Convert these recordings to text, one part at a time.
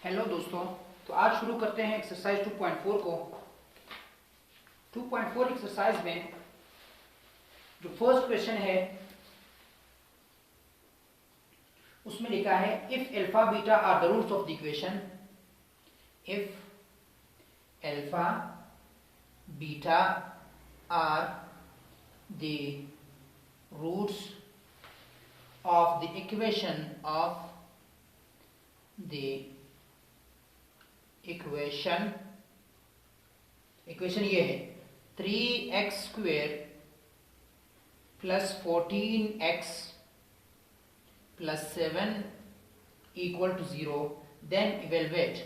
Hello दोस्तों, तो आज शुरू करते हैं एक्सरसाइज 2.4 को। 2.4 एक्सरसाइज में जो फर्स्ट क्वेश्चन है उसमें लिखा है if alpha beta are the roots of the equation, if alpha beta are the roots of the equation ये है 3x square plus 14x plus 7 equal to 0, then evaluate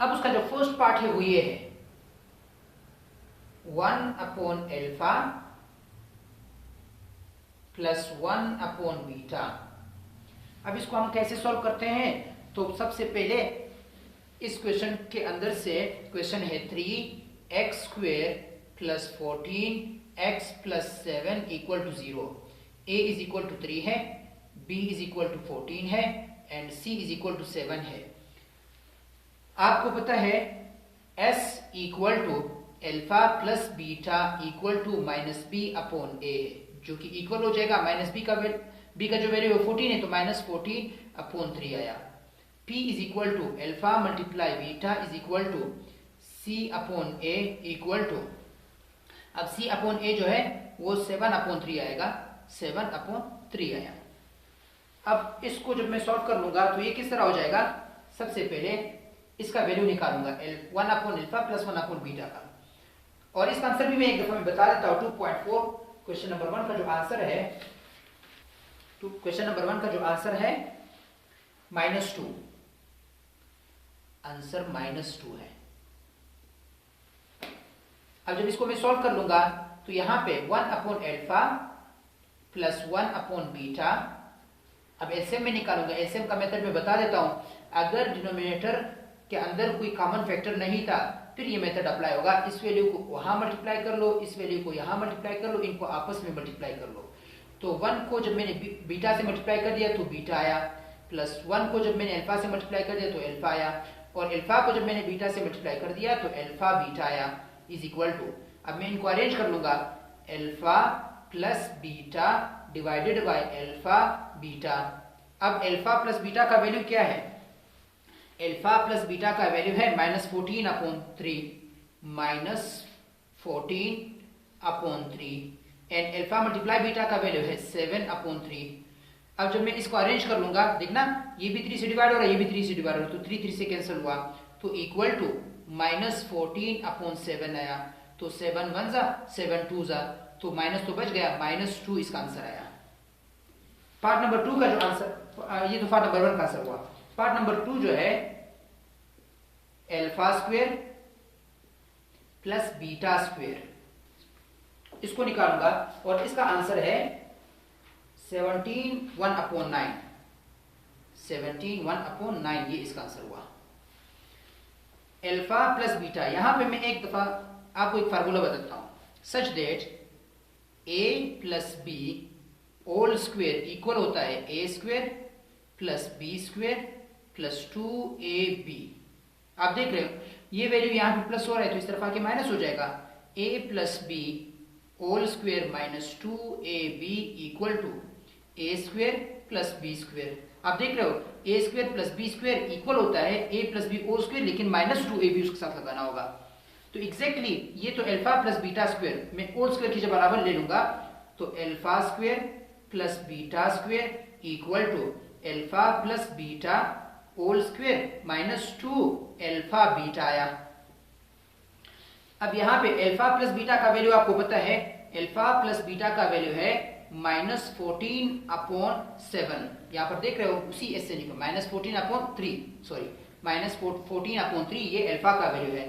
अब उसका जो फर्स्ट पार्ट है वो ये है 1/अल्फा प्लस 1/बीटा। अब इसको हम कैसे सॉल्व करते हैं? तो सबसे पहले इस क्वेश्चन के अंदर से क्वेश्चन है 3x square plus 14x plus 7 equal to 0। a is equal to 3 है, b इज इक्वल टू 14 है and c is equal to 7 है। आपको पता है s equal to alpha plus beta equal to minus B upon A है, जो कि equal हो जाएगा माइनस बी का जो वैल्यू है 14 है तो माइनस 14 अपॉन 3 आया। p is equal to alpha multiply beta is equal to c upon a equal to, अब c अपॉन ए जो है वो 7 अपॉन 3 आएगा, 7 अपॉन 3 आया। अब इसको जब मैं सॉल्व कर लूंगा तो ये किस तरह हो जाएगा? सबसे पहले इसका वैल्यू निकालूंगा 1/अल्फा प्लस 1/बीटा का, और इसका आंसर भी मैं एक दफा में बता देता हूं। 2.4 क्वेश्चन नंबर 1 का जो आंसर है, क्वेश्चन नंबर 1 का जो आंसर है -2, आंसर -2 है। अब जब इसको मैं सॉल्व कर लूंगा तो यहां पे 1/अल्फा प्लस 1/बीटा, अब एलसीएम में निकालूंगा। एलसीएम का मेथड मैं बता देता हूं। अगर डिनोमिनेटर के अंदर कोई कॉमन फैक्टर नहीं था फिर ये मेथड अप्लाई होगा। इस वैल्यू को वहां मल्टीप्लाई कर लो, इस वैल्यू को यहां मल्टीप्लाई कर लो, इनको आपस में मल्टीप्लाई कर लो। तो 1 को जब मैंने बीटा से मल्टीप्लाई कर दिया तो बीटा आया, प्लस 1 को जब मैंने अल्फा से मल्टीप्लाई कर दिया तो अल्फा आया, और अल्फा को जब मैंने बीटा से मल्टीप्लाई कर दिया तो अल्फा बीटा आया इज इक्वल टू, अब मैं इनको अरेंज कर लूंगा, alpha plus beta divided by alpha beta. अब अल्फा प्लस बीटा का वैल्यू क्या है? अल्फा प्लस बीटा का वैल्यू है -14 upon 3, -14/3 and alpha multiply beta का वैल्यू है 7/3। अब जब मैं इसको अरेंज कर लूंगा, देखना ये भी 3 से डिवाइड हो रहा है, ये भी 3 से डिवाइड हो रहा है, तो 3 से कैंसिल हुआ तो इक्वल टू -14/7 आया। तो 7 1 जा 7 2 जा, तो माइनस तो बच गया, -2 इसका आंसर आया। पार्ट नंबर 2 का जो आंसर, ये तो पार्ट नंबर 1 का आंसर हुआ। पार्ट नंबर 2 जो है alpha square plus beta square, इसको निकालूंगा और इसका आंसर है 17/1/9, 17/1/9, ये इसका आंसर हुआ। अल्फा प्लस बीटा, यहां पे मैं एक दफा आपको एक फार्मूला बताता हूं, such that a plus b whole square equal होता है a square plus b square plus 2ab। आप देख रहे हो ये वैल्यू यहाँ पे प्लस हो रहा है तो इस तरफ आके माइनस हो जाएगा, a plus b whole square minus 2ab equal to a square plus b square. आप देख रहे हो a square plus b square equal होता है a plus b whole square, लेकिन -2ab उसके साथ लगाना होगा। तो एग्जैक्टली ये तो अल्फा प्लस बीटा स्क्वायर, मैं होल स्क्वायर की जब बराबर ले लूंगा तो alpha square plus beta square equal to alpha plus beta whole square -2 alpha beta आया। अब यहां पे अल्फा प्लस बीटा का वैल्यू आपको पता है, अल्फा प्लस बीटा का वैल्यू है -14/7। यहां पर देख रहे हो उसी एस से निकल -14/3, सॉरी -14/3, ये अल्फा का वैल्यू है,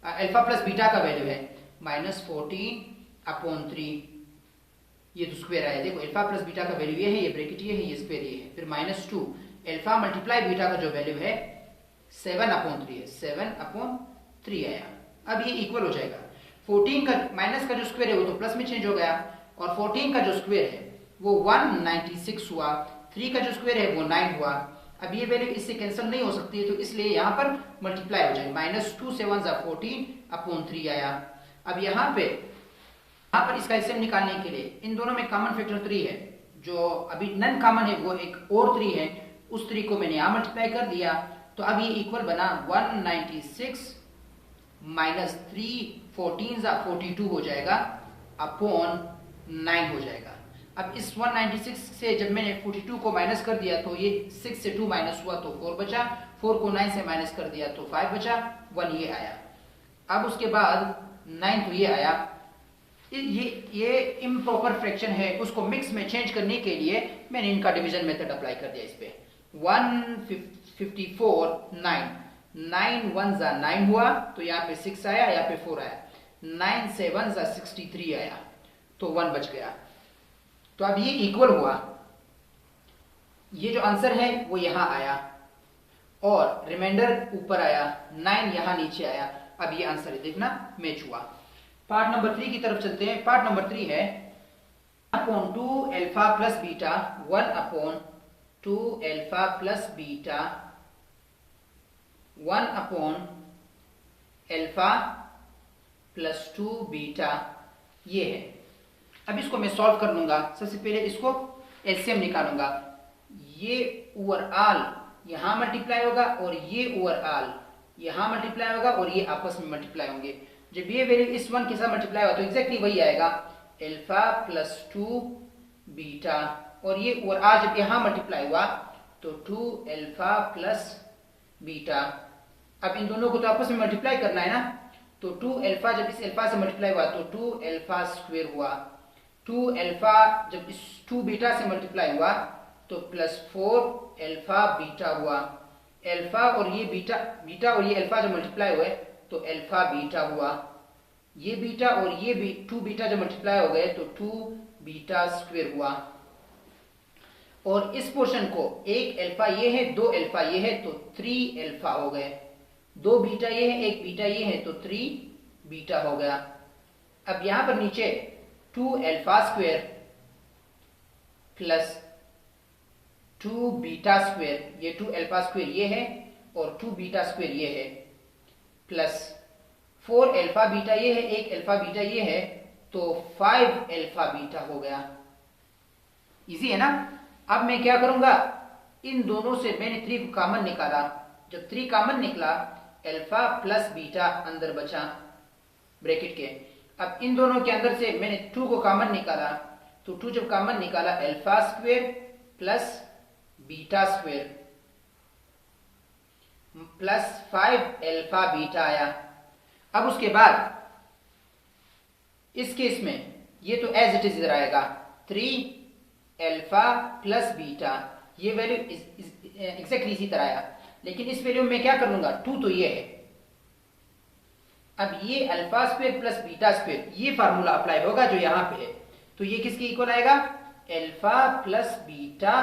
अल्फा प्लस बीटा का वैल्यू है -14/3, ये तो स्क्वायर आया। देखो अल्फा प्लस बीटा का वैल्यू ये है, ये ब्रैकेट ये है, ये स्क्वायर ये है, फिर -2 अल्फा मल्टीप्लाई बीटा का जो वैल्यू है 7/3 है, 7/3 आया। अब ये इक्वल हो जाएगा 14 का माइनस का जो स्क्वायर है वो तो प्लस में चेंज हो गया, और 14 का जो स्क्वायर है वो 196 हुआ, 3 का जो स्क्वायर है वो 9 हुआ। अब ये वैल्यू इससे कैंसिल नहीं हो सकती है, तो इसलिए यहाँ पर मल्टीप्लाई हो जाएगी, माइनस 2 7 14 अपॉन 3 आया। अब यहाँ पर इसका एलसीएम निकालने के लिए इन दोनों में कॉमन फैक्टर 3 है, जो अभी नन कॉमन है वो एक और 3 है, उस 3 को मैंने यहाँ मल्टीप्लाई कर दिया, तो अब ये इक्वल बना 196 माइनस 3 14 42 हो जाएगा अपॉन 9 हो जाएगा। अब इस 196 से जब मैंने 42 को माइनस कर दिया तो ये 6 से 2 माइनस हुआ तो 4 बचा, 4 को 9 से माइनस कर दिया तो 5 बचा, 1 ये आया। अब उसके बाद 9 तो ये आया। ये इम्प्रॉपर फ्रैक्शन है, उसको मिक्स में चेंज करने के लिए मैंने इनका डिवीजन मेथड अप्लाई कर दिया इस पे। 154 9 1 जा 9 हुआ तो यहाँ पे 6 आया, यहाँ पे 4 आया, 9 7 जा 63 आया तो 1 बच गया। तो अब ये इक्वल हुआ, ये जो आंसर है वो यहां आया और रिमाइंडर ऊपर आया, 9 यहां नीचे आया। अब ये आंसर है, देखना मैच हुआ। पार्ट नंबर 3 की तरफ चलते हैं। पार्ट नंबर 3 है upon 2 alpha plus beta 1 upon 2 alpha plus beta 1 upon alpha plus 2 beta, ये है। अब इसको मैं सॉल्व कर लूंगा। सबसे पहले इसको एलसीएम निकालूंगा। ये ओवरऑल यहां मल्टीप्लाई होगा और ये ओवरऑल यहां मल्टीप्लाई होगा और ये आपस में मल्टीप्लाई होंगे। जब ये वैल्यू इस 1 के साथ मल्टीप्लाई होगा तो एग्जैक्टली वही आएगा, अल्फा प्लस 2 बीटा, और ये ओवरऑल जब यहां मल्टीप्लाई हुआ तो 2 अल्फा प्लस बीटा। अब इन दोनों को तो आपस में मल्टीप्लाई करना है ना, तो 2 अल्फा जब इस अल्फा से मल्टीप्लाई हुआ तो 2 अल्फा स्क्वायर हुआ, 2 अल्फा जब इस 2 बीटा से मल्टीप्लाई हुआ तो प्लस 4 अल्फा बीटा हुआ। अल्फा और ये बीटा और ये अल्फा जब मल्टीप्लाई हुए तो अल्फा बीटा हुआ। ये बीटा और ये 2 बीटा जब मल्टीप्लाई हो गए तो 2 बीटा स्क्वायर हुआ। और इस पोर्शन को एक अल्फा ये है, 2 अल्फा ये है तो 3 अल्फा हो गए, 2 बीटा ये है, 1 बीटा ये है तो 3 बीटा हो गया। अब यहां पर नीचे 2 alpha square plus 2 beta square, ये 2 अल्फा स्क्वायर ये है और 2 बीटा स्क्वायर ये है, प्लस 4 अल्फा बीटा ये है, 1 अल्फा बीटा ये है तो 5 अल्फा बीटा हो गया। इजी है ना। अब मैं क्या करूंगा, इन दोनों से मैंने 3 को कॉमन निकाला, जब 3 कॉमन निकला अल्फा प्लस बीटा अंदर बचा ब्रैकेट के। अब इन दोनों के अंदर से मैंने 2 को कॉमन निकाला, तो 2 जब कॉमन निकाला alpha square plus beta square plus 5 alpha beta आया। अब उसके बाद इस केस में ये तो एज इट इज इधर आएगा, 3 अल्फा प्लस बीटा, ये वैल्यू एग्जैक्टली इसी तरह आया, लेकिन इस वैल्यू में क्या कर लूंगा, 2 तो ये है। अब ये alpha square plus beta square ये फार्मूला अप्लाई होगा जो यहां पे है, तो ये किसके इक्वल आएगा, alpha plus beta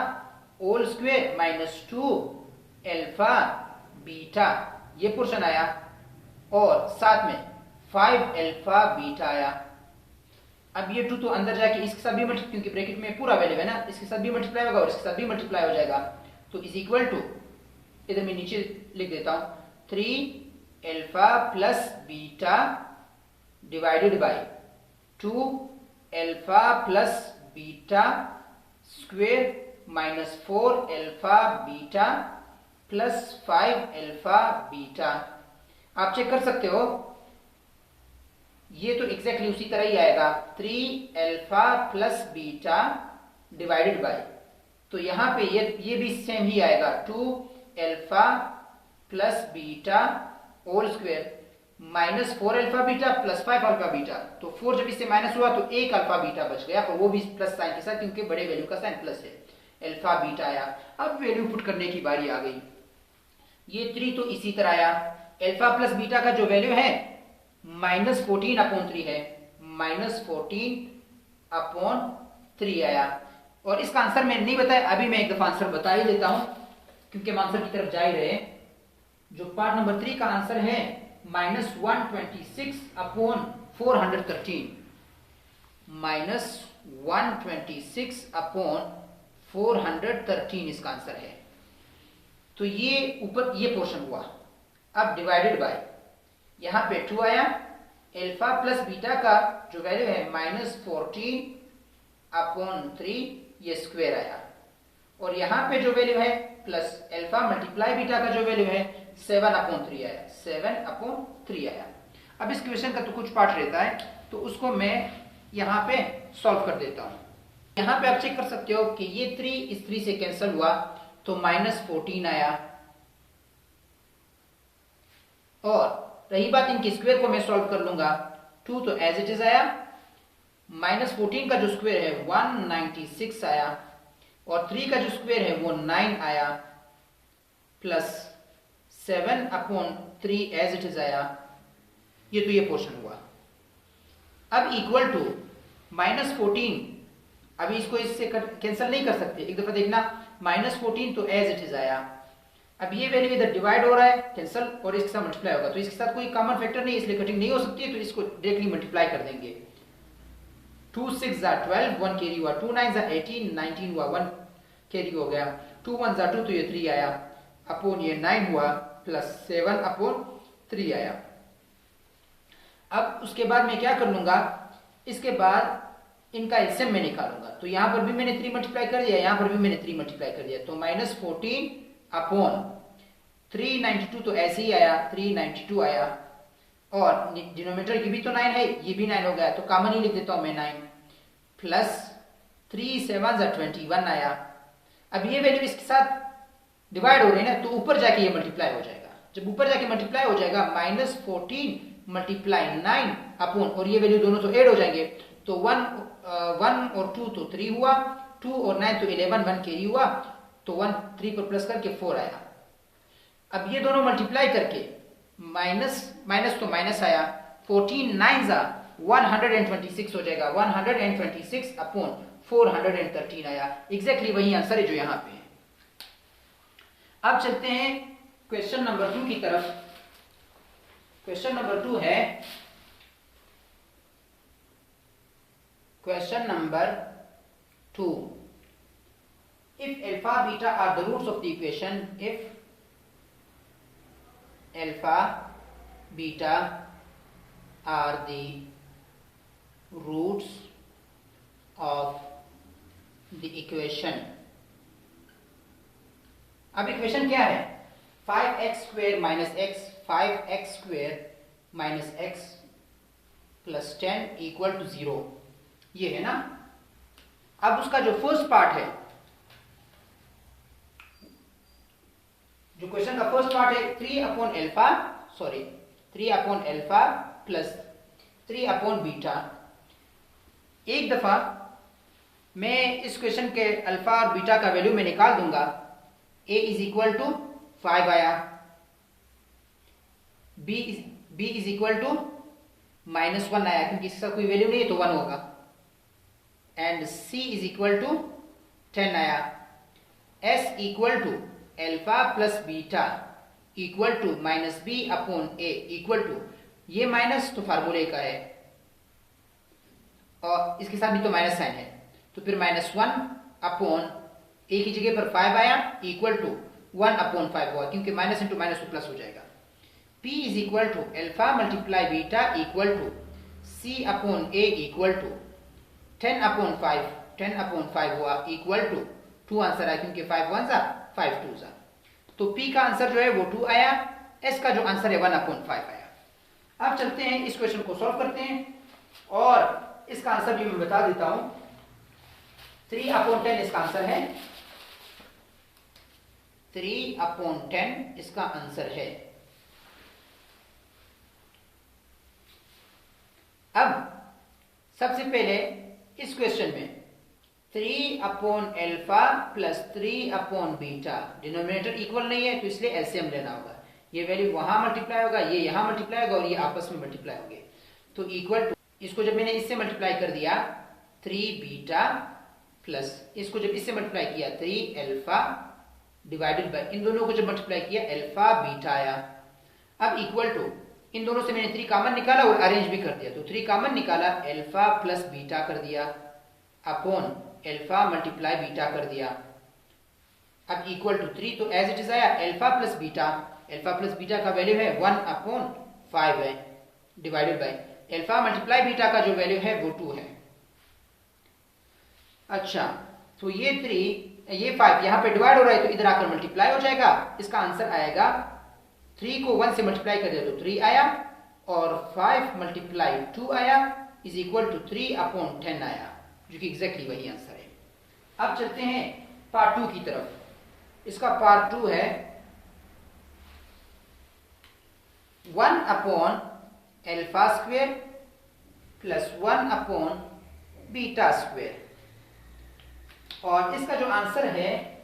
whole square minus 2 alpha beta, ये पोर्शन आया, और साथ में 5 अल्फा बीटा आया। अब ये 2 तो अंदर जाके इसके साथ भी मल्टीप्लाई, क्योंकि ब्रैकेट में पूरा वैल्यू है ना, इसके साथ भी मल्टीप्लाई होगा और इसके साथ भी मल्टीप्लाई हो जाएगा, तो इज इक्वल टू, इधर मैं नीचे लिख देता हूं, 3 alpha plus beta divided bye 2 alpha plus beta square minus 4 alpha beta plus 5 alpha beta. आप चेक कर सकते हो, ये तो एग्जैक्टली उसी तरह ही आएगा, 3 alpha plus beta divided by, तो यहां पे ये भी सेम ही आएगा, 2 alpha plus beta whole square minus 4 alpha beta plus 5 alpha beta, तो 4 जब इससे माइनस हुआ तो 1 अल्फा बीटा बच गया, और वो भी प्लस साइन के साथ, क्योंकि बड़े वैल्यू का साइन प्लस है, अल्फा बीटा आया। अब वैल्यू पुट करने की बारी आ गई, ये 3 तो इसी तरह आया, अल्फा प्लस बीटा का जो वैल्यू है माइनस 14 अपॉन 3 है, माइनस 14 अपॉन 3 आया। और इसका आंसर मैंने नहीं बताया, अभी मैं एक दफा आंसर बता ही देता हूं, क्योंकि हम आंसर की तरफ जा ही रहे हैं। जो पार्ट नंबर 3 का आंसर है -126 अपॉन 413, -126 अपॉन 413 इसका आंसर है। तो ये ऊपर ये पोर्शन हुआ। अब डिवाइडेड बाय, यहां पे 2 आया, अल्फा प्लस बीटा का जो वैल्यू है -14 अपॉन 3 ये स्क्वायर आया, और यहां पे जो वैल्यू है प्लस अल्फा मल्टीप्लाई बीटा का जो वैल्यू है 7 अपॉन 3 आया, 7 अपॉन 3 आया। अब इस क्वेश्चन का तो कुछ पार्ट रहता है, तो उसको मैं यहाँ पे सॉल्व कर देता हूँ। यहाँ पे आप चेक कर सकते हो कि ये 3 इस 3 से कैंसिल हुआ, तो -14 आया, और रही बात इनके स्क्वायर को मैं सॉल्व कर लूंगा, 2 तो एज इट इज आया, -14 का जो स्क्वायर है 196 आया, और 3 का जो स्क्वायर है वो 9 आया, plus 7 upon 3 as it is आया। ये तो ये पोर्शन हुआ। अब इक्वल टू -14, अभी इसको इससे कैंसिल नहीं कर सकते, एक दफा देखना, -14 तो एज इट इज आया। अब ये वैल्यू इधर डिवाइड हो रहा है, कैंसिल, और इसके साथ मल्टीप्लाई होगा, तो इसके साथ कोई कॉमन फैक्टर नहीं, इसलिए कटिंग नहीं हो सकती है, तो इसको डायरेक्टली मल्टीप्लाई कर देंगे। 2 6 12, 1 कैरी हुआ, 2 9 18, 19 हुआ, 1 कैरी हो गया, 2 1 2, तो ये 3 आया, अपॉन ये 9 हुआ, प्लस 7 अपॉन 3 आया। अब उसके बाद मैं क्या कर लूंगा, इसके बाद इनका एलसीएम मैं निकालूंगा, तो यहां पर भी मैंने 3 मल्टीप्लाई कर दिया, यहां पर भी मैंने 3 मल्टीप्लाई कर दिया, तो -14 अपॉन 392, तो ऐसे ही आया, 392 आया, और डिनोमिनेटर ये भी तो 9 है, ये भी 9 हो गया, तो कॉमन ही लिख देता हूं मैं 9, प्लस 3 7 21 आया। अब ये वैल्यू इसके साथ डिवाइड हो रही है ना, तो ऊपर जाके ये मल्टीप्लाई हो जाएगा। जब ऊपर जाके मल्टीप्लाई हो जाएगा, -14 मल्टीप्लाई 9 अपॉन, और ये वैल्यू दोनों तो ऐड हो जाएंगे, तो 1 और 2 तो 3 हुआ, 2 और 9 तो 11, 1 कैरी हुआ, तो 1 3 पर प्लस करके 4 आया। अब ये दोनों मल्टीप्लाई करके माइनस तो माइनस आया, 14 9 126 हो जाएगा, 126 अपॉन 413 आया। एग्जैक्टली वही आंसर है जो यहां पे है। अब चलते हैं क्वेश्चन नंबर 2 की तरफ। क्वेश्चन नंबर 2 है, question number 2, if alpha beta are the roots of the equation, if alpha beta are the roots of the equation, अब इक्वेशन क्या है, 5x square minus x, 5x square minus x plus 10 equal to 0, ये है ना। अब उसका जो first part है, जो क्वेश्चन का फर्स्ट पार्ट है 3 upon alpha plus 3 upon beta. एक दफा मैं इस क्वेश्चन के अल्फा और बीटा का वैल्यू में निकाल दूंगा। a इज इक्वल टू 5 आया, b इज इक्वल टू -1 आया, क्योंकि इसका कोई वैल्यू नहीं है तो 1 होगा, and c is equal to 10 आया, s equal to alpha plus beta equal to -b upon a equal to, ये माइनस तो फार्मूले का है, और इसके साथ भी तो माइनस साइन है, तो फिर -1 अपॉन a की जगह पर 5 आया, इक्वल टू 1 अपॉन 5 हुआ, क्योंकि माइनस इंटू माइनस तो प्लस हो जाएगा। p is equal to alpha multiply beta equal to c upon a equal to 10 upon 5 हुआ, इक्वल टू 2 आंसर आया, क्योंकि 5 1 5 2 जा, तो p का आंसर जो है वो 2 आया, s का जो आंसर है 1 अपॉन 5 आया। अब चलते हैं इस क्वेश्चन को सॉल्व करते हैं, और इसका आंसर भी मैं बता देता हूं, 3 अपॉन 10 इसका आंसर है, 3 अपॉन 10 इसका आंसर है। अब सबसे पहले इस क्वेश्चन में 3 upon alpha plus 3 upon beta, denominator equal नहीं है तो इसलिए एलसीएम लेना होगा। ये वैल्यू वहां मल्टीप्लाई होगा, ये यहां मल्टीप्लाई होगा, और ये आपस में मल्टीप्लाई होंगे, तो इक्वल टू, इसको जब मैंने इससे मल्टीप्लाई कर दिया 3 बीटा प्लस इसको जब इससे मल्टीप्लाई किया 3 अल्फा डिवाइडेड बाय, इन दोनों को जब मल्टीप्लाई किया अल्फा बीटा आया। अब इक्वल टू, इन दोनों से मैंने 3 कॉमन निकाला और अरेंज भी कर दिया। तो 3 कॉमन निकाला, अल्फा प्लस बीटा कर दिया अपॉन अल्फा मल्टीप्लाई बीटा कर दिया। अब इक्वल टू 3, तो एज इट इज आया alpha plus beta. Alpha plus beta का वैल्यू है 1/5 है, divided by alpha multiply beta का जो वैल्यू है वो 2 है। अच्छा, तो ये 5 यहाँ पे डिवाइड हो रहा है तो इधर आकर मल्टीप्लाई हो जाएगा। इसका आंसर आएगा 3 को 1 से मल्टीप्लाई कर दिया तो 3 आया, और 5 मल्टीप्लाई 2 आया इज इक्वल टू 3/10 आया, जो कि एग्जैक्टली वही आंसर है। अब चलते हैं पार्ट 2 की तरफ। इसका पार्ट 2 है 1/α² प्लस 1/β²। और इसका जो आंसर है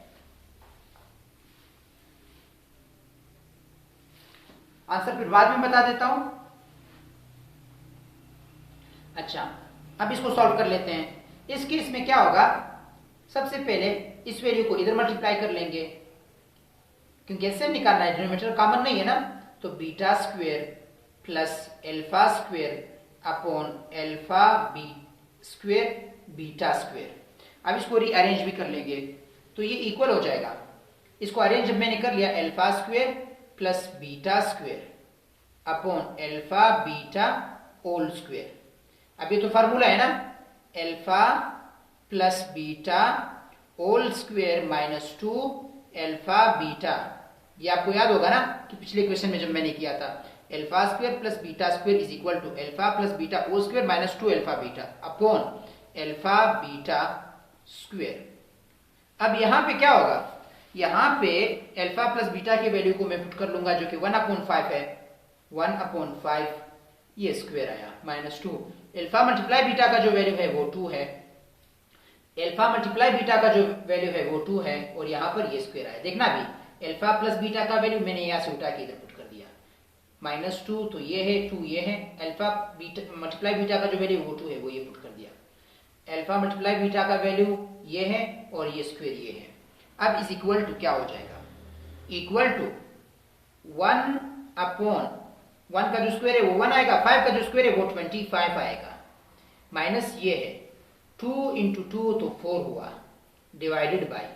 आंसर फिर बाद में बता देता हूं। अच्छा, अब इसको सॉल्व कर लेते हैं। इस केस में क्या होगा, सबसे पहले इस वैल्यू को इधर मल्टीप्लाई कर लेंगे, क्योंकि एलसीएम निकालना है, डिनोमिनेटर कॉमन नहीं है ना। तो β² प्लस α² अपॉन α² β²। अब इसको रीअरेंज भी कर लेंगे तो ये इक्वल हो जाएगा। इसको अरेंज जब मैंने कर लिया, α² प्लस β² अपॉन α β²। अब ये तो फार्मूला है ना, alpha plus beta whole square minus 2 alpha beta. ये आपको याद होगा ना कि पिछले क्वेश्चन में जब मैंने किया था, alpha square plus beta square is equal to alpha plus beta whole square minus 2 alpha beta upon alpha beta square. अब यहाँ पे क्या होगा, यहाँ पे अल्फा प्लस बीटा की वैल्यू को मैं पुट कर लूंगा, जो कि 1/5 है। 1/5 ये स्क्वायर आया माइनस 2। अल्फा मल्टीप्लाई बीटा का जो वैल्यू है वो 2 है। अल्फा मल्टीप्लाई बीटा का जो वैल्यू है वो 2 है, और यहाँ पर ये स्क्वायर आया। देखना भी, अल्फा प्लस बीटा का वैल्यू मैंने यहाँ से उठा के इधर पुट कर दिया, -2 तो ये है, 2 ये है। अल्फा बीटा मल्टीप्लाई बीटा का जो वैल्यू वो 2 है, वो ये पुट कर दिया। अल्फा मल्टीप्लाई बीटा का वैल्यू ये है और ये स्क्वायर ये है। अब इज इक्वल टू क्या हो जाएगा, इक्वल टू 1/1 का जो स्क्वायर है वो 1 आएगा, 5 का जो स्क्वायर है वो 25 आएगा, माइनस ये है 2 इंटू 2 तो 4 हुआ, डिवाइडेड बाई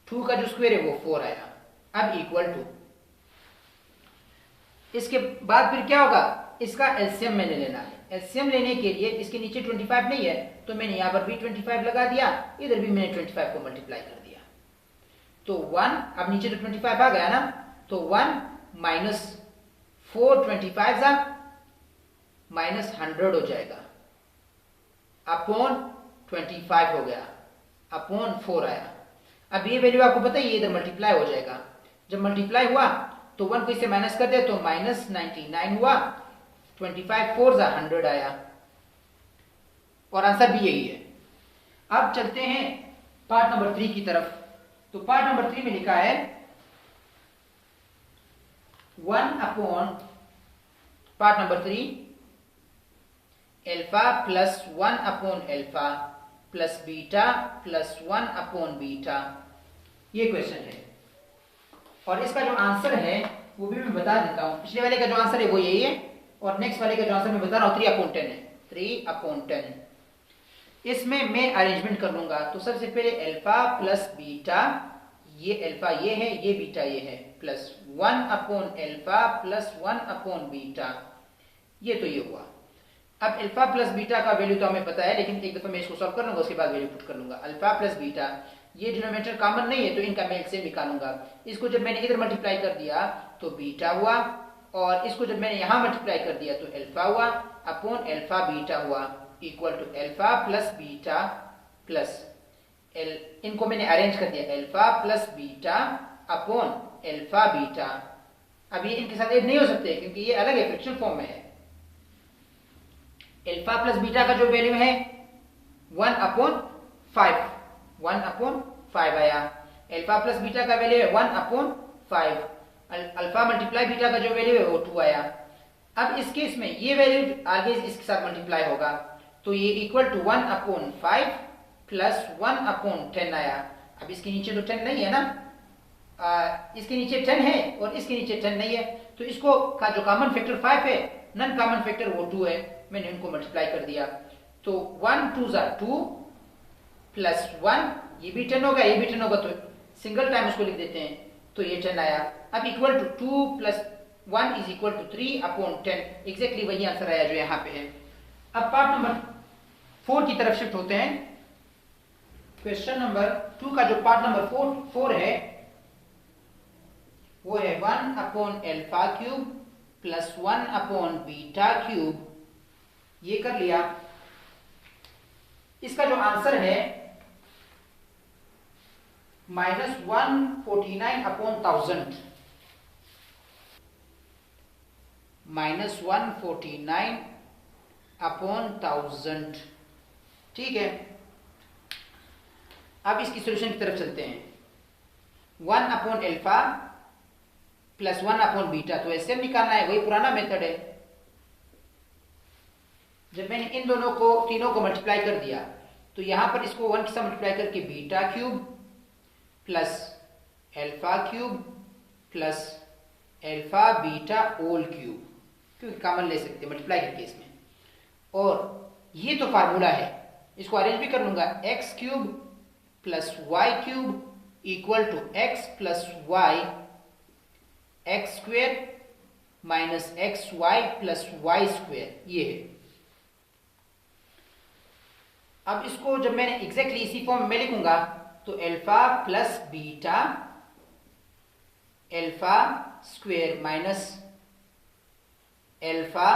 2 का जो स्क्वायर है वो 4 आया। अब इक्वल टू, इसके बाद फिर क्या होगा, इसका एलसीएम मैंने लेना है। एलसीएम लेने के लिए इसके नीचे 25 नहीं है तो मैंने यहाँ पर भी 25 लगा दिया, इधर भी मैंने 25 को मल्टीप्लाई कर दिया। तो 1, अब नीचे तो 25 आ गया ना, तो 1 माइनस 4 25 माइनस 100 हो जाएगा, अपॉन 25 हो गया, अपॉन 4 आया। अब ये वैल्यू आपको पता है ये इधर मल्टीप्लाई हो जाएगा। जब मल्टीप्लाई हुआ तो 1 को इससे माइनस कर दे तो माइनस 99 हुआ, 25 4 100 आया, और आंसर भी यही है। अब चलते हैं पार्ट नंबर 3 की तरफ। तो पार्ट नंबर 3 में लिखा है 1 upon part number 3 alpha plus 1 upon alpha plus beta plus 1 upon beta, ये क्वेश्चन है। और इसका जो आंसर है वो भी मैं बता देता हूं। पिछले वाले का जो आंसर है वो यही है, और नेक्स्ट वाले का जो आंसर मैं बता रहा हूं 3/10 है, 3/10। इसमें मैं अरेंजमेंट कर लूंगा। तो सबसे पहले अल्फा प्लस बीटा, ये अल्फा ये है, ये बीटा ये है, plus 1 upon alpha plus 1 upon beta, ये तो ये हुआ। अब अल्फा प्लस बीटा का वैल्यू तो हमें पता है, लेकिन एक दफा मैं इसको सॉल्व कर लूंगा, उसके बाद वैल्यू पुट कर लूंगा। अल्फा प्लस बीटा, ये डिनोमिनेटर कॉमन नहीं है तो इनका मैं एलसीएम निकालूंगा। इसको जब मैंने इधर मल्टीप्लाई कर दिया तो बीटा हुआ, और इसको जब मैंने यहां मल्टीप्लाई कर दिया तो अल्फा हुआ, अपॉन अल्फा बीटा हुआ, equal to alpha plus beta plus इनको मैंने अरेंज कर दिया, alpha plus beta upon alpha beta. अब ये इनके साथ ऐड नहीं हो सकते क्योंकि ये अलग है, फ्रैक्शनल फॉर्म में है। अल्फा प्लस बीटा का जो वैल्यू है 1/5, 1/5 आया। अल्फा प्लस बीटा का वैल्यू है 1/5, अल्फा मल्टीप्लाई बीटा का जो वैल्यू है वो 2 आया। अब इस केस में ये वैल्यू आगे इसके साथ मल्टीप्लाई होगा तो ये इक्वल टू 1/5 प्लस 1/10 आया। अब इसके नीचे तो 10 नहीं है ना, इसके नीचे 10 है और इसके नीचे 10 नहीं है, तो इसको का जो कॉमन फैक्टर 5 है, नॉन कॉमन फैक्टर वो 2 है, मैंने उनको मल्टीप्लाई कर दिया। तो 1 2 2 प्लस 1, ये भी 10 होगा, ये भी 10 होगा, तो सिंगल टाइम उसको लिख देते हैं, तो ये 10 आया। अब equal to 2 plus 1 is equal to 3 upon 10, exactly वही आंसर आया जो यहाँ पे है। अब पार्ट नंबर 4 की तरफ शिफ्ट होते हैं। क्वेश्चन नंबर 2 का जो पार्ट नंबर 4 है वो है 1 upon alpha cube plus 1 upon beta cube. ये कर लिया। इसका जो आंसर है -149 अपॉन 1000, -149 अपॉन 1000। ठीक है, अब इसकी सॉल्यूशन की तरफ चलते हैं। 1 upon alpha plus 1 upon beta, तो एलसीएम निकालना है, वही पुराना मेथड है। जब मैंने इन दोनों को तीनों को मल्टीप्लाई कर दिया तो यहां पर इसको 1 के साथ मल्टीप्लाई करके beta cube plus alpha cube plus alpha beta whole cube, क्योंकि कॉमन ले सकते हैं मल्टीप्लाई के केस में। और ये तो फार्मूला है, इसको अरेंज भी कर लूंगा। X cube plus y cube equal to x plus y x square minus x y plus y square, ये है। अब इसको जब मैंने एग्जैक्टली इसी फॉर्म में लिखूंगा तो alpha plus beta alpha square minus alpha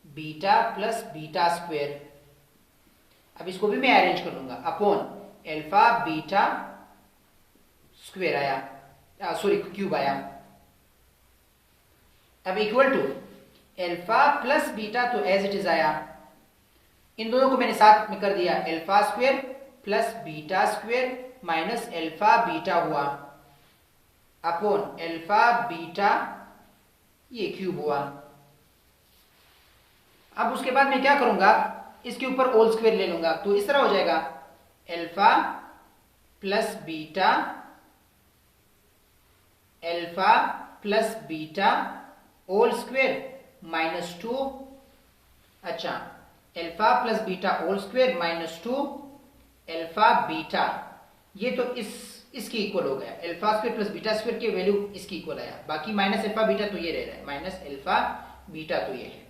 beta plus beta square. अब इसको भी मैं अरेंज कर लूंगा अपॉन अल्फा बीटा स्क्वेयर आया, सॉरी क्यूब आया। अब equal to alpha plus beta, तो एज इट इज आया। इन दोनों को मैंने साथ में कर दिया, alpha square plus beta square minus alpha beta हुआ अपॉन अल्फा बीटा, ये क्यूब हुआ। अब उसके बाद मैं क्या करूंगा, इसके ऊपर होल स्क्वेयर ले लूंगा, तो इस तरह हो जाएगा alpha plus beta alpha plus beta whole square -2। अच्छा, alpha plus beta whole square -2 alpha beta, ये तो इसकी इक्वल हो गया। Alpha square plus beta square की वैल्यू इसकी इक्वल आया, बाकी माइनस अल्फा बीटा तो ये रह रहा है, माइनस अल्फा बीटा तो ये है,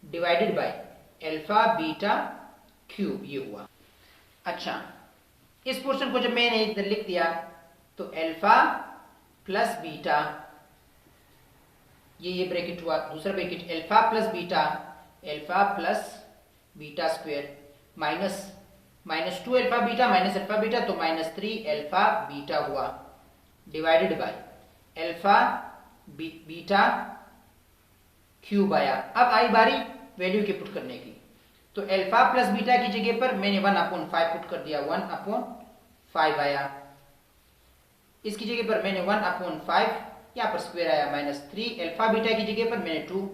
divided by alpha beta cube, ये हुआ। अच्छा, इस पोर्शन को जब मैंने इधर लिख दिया तो अल्फा प्लस बीटा, ये ब्रैकेट हुआ, दूसरा bracket alpha plus beta square -2 alpha beta minus alpha beta, तो -3 अल्फा बीटा हुआ, divided by alpha beta cube आया। अब आई बारी वैल्यू की पुट करने की, तो अल्फा प्लस बीटा की जगह पर मैंने 1/5 पुट कर दिया, 1/5 आया। इसकी जगह पर मैंने 1/5, यहाँ पर स्क्वायर आया, -3 अल्फा बीटा की जगह पर मैंने 2,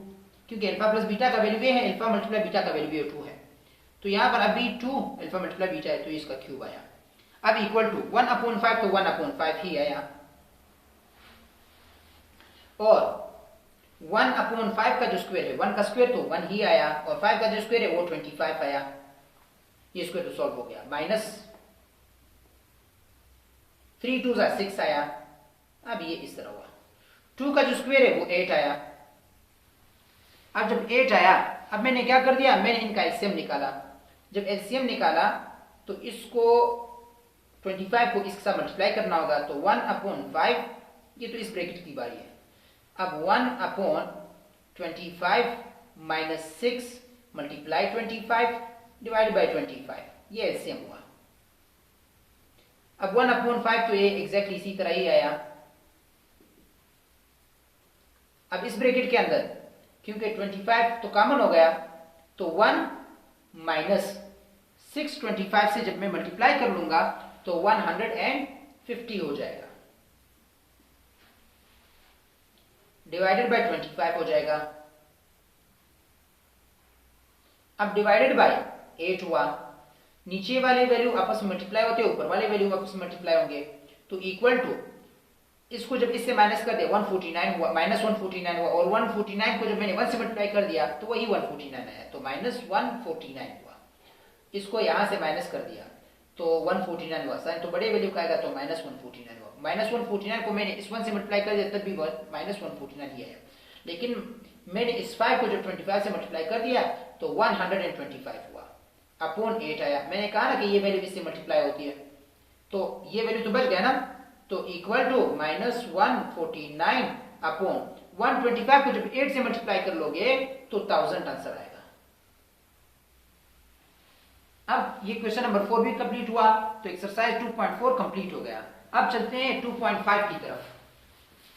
क्योंकि अल्फा प्लस बीटा का वैल्यू है, अल्फा मल्टीप्लाई बीटा का वैल्यू 2 है, तो यहाँ पर अभी 2 अल्फा मल्टीप्लाई बीटा है, तो इसका क्यूब आया। अब इक्वल टू 1/5, तो 1/5 ही आया, और 1/5 का जो स्क्वायर है, 1 का स्क्वायर तो 1 ही आया, और 5 का जो स्क्वायर है वो 25 आया। ये स्क्वायर तो सॉल्व हो गया, -3 2 6 आया। अब ये इस तरह हुआ, 2 का जो स्क्वायर है वो 8 आया। अब जब 8 आया, अब मैंने क्या कर दिया, मैंने इनका एलसीएम निकाला। जब एलसीएम निकाला तो इसको 25 को इसके साथ मल्टीप्लाई करना होगा, तो 1/5, ये तो इस ब्रैकेट की बारी है। अब 1/25 माइनस 6 मल्टीप्लाई 25 डिवाइड बाई 25, ये एलसीएम हुआ। अब 1/5 तो ये एग्जैक्टली इसी तरह ही आया। अब इस ब्रैकेट के अंदर क्योंकि 25 तो कॉमन हो गया, तो 1 माइनस 6 25 से जब मैं मल्टीप्लाई कर लूंगा तो 150 हो जाएगा, डिवाइडेड बाय 25 हो जाएगा। अब डिवाइडेड बाय 8 हुआ, नीचे वाले वैल्यू आपस में मल्टीप्लाई होते हैं, ऊपर वाले वैल्यू आपस में मल्टीप्लाई होंगे, तो इक्वल टू इसको जब इससे माइनस कर दिया 149 हुआ, माइनस 149 हुआ, और 149 को जब मैंने 1 से मल्टीप्लाई कर दिया तो वही 149 आया, तो माइनस 149 हुआ। इसको यहां से माइनस कर दिया तो 149 हुआ, साइन तो बड़े वैल्यू का आएगा तो माइनस 149 हुआ। माइनस 149 को मैंने इस 1 से मल्टीप्लाई कर दिया तब भी माइनस 149 ही आया, लेकिन मैंने इस 5 को जब 25 से मल्टीप्लाई कर दिया तो 125 हुआ, अपॉन 8 आया। मैंने कहा ना कि ये वैल्यू इससे मल्टीप्लाई होती है, तो ये वैल्यू तो बच गया ना, तो इक्वल टू माइनस 149 अपॉन 125 को जब 8 से मल्टीप्लाई कर लोगे तो 1000 आंसर आएगा। अब ये क्वेश्चन नंबर 4 भी कंप्लीट हुआ, तो एक्सरसाइज 2.4 कंप्लीट हो गया। अब चलते हैं 2.5 की तरफ।